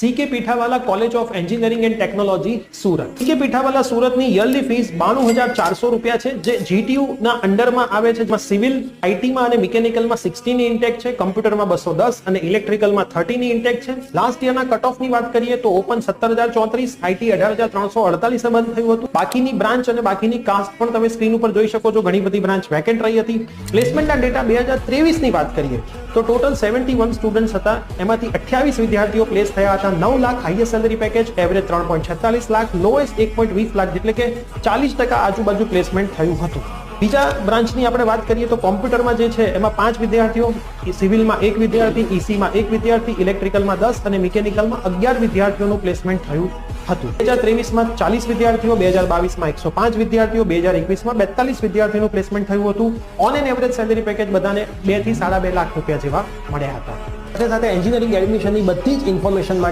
CK Pithawala college of engineering and technology Surat. CK Pithawala સુરતની yearly fees 92,400 રૂપિયા છે, જે જીટીયુ ના અંડરમાં આવે છે. જેમાં સિવિલ, આઈટીમાં અને મિકેનિકલમાં 60 ની ઇન્ટેક છે, કમ્પ્યુટરમાં 210 અને ઇલેક્ટ્રિકલમાં 30 ની ઇન્ટેક છે. લાસ્ટ યરના કટ ઓફ ની વાત કરીએ તો ઓપન 17,034, આઈટી 18,348 બંધ થયું હતું. બાકીની બ્રાન્ચ અને બાકીની કાસ્ટ પણ તમે સ્ક્રીન ઉપર જોઈ શકો છો. ઘણી બધી બ્રાન્ચ વેકેન્ટ રહી હતી. પ્લેસમેન્ટના ડેટા 2023 ની વાત કરીએ તો ટોટલ 71 સ્ટુડન્ટ્સ હતા. એમાંથી 28 વિદ્યાર્થીઓ પ્લેસ થયા હતા. 9 lakh highest salary package, average 3.46 lakh, lowest 1.20 lakh, એટલે કે 40% આજુબાજુ પ્લેસમેન્ટ થયું હતું. બીજા બ્રાન્ચની આપણે વાત કરીએ તો કોમ્પ્યુટરમાં જે છે એમાં 5 વિદ્યાર્થીઓ, સિવિલમાં 1 વિદ્યાર્થી, ઈસીમાં 1 વિદ્યાર્થી, ઇલેક્ટ્રિકલમાં 10 અને મિકેનિકલમાં 11 વિદ્યાર્થીઓનું પ્લેસમેન્ટ થયું હતું. 2023માં 40 વિદ્યાર્થીઓ, 2022માં 105 વિદ્યાર્થીઓ, 2021માં 42 વિદ્યાર્થીઓનું પ્લેસમેન્ટ થયું હતું. On an average salary package બધાને 2 થી 2.5 લાખ રૂપિયા જેવા મળ્યા હતા. સાથે સાથે એન્જિનિયરિંગ એડમિશનની બધી જ ઇન્ફોર્મેશન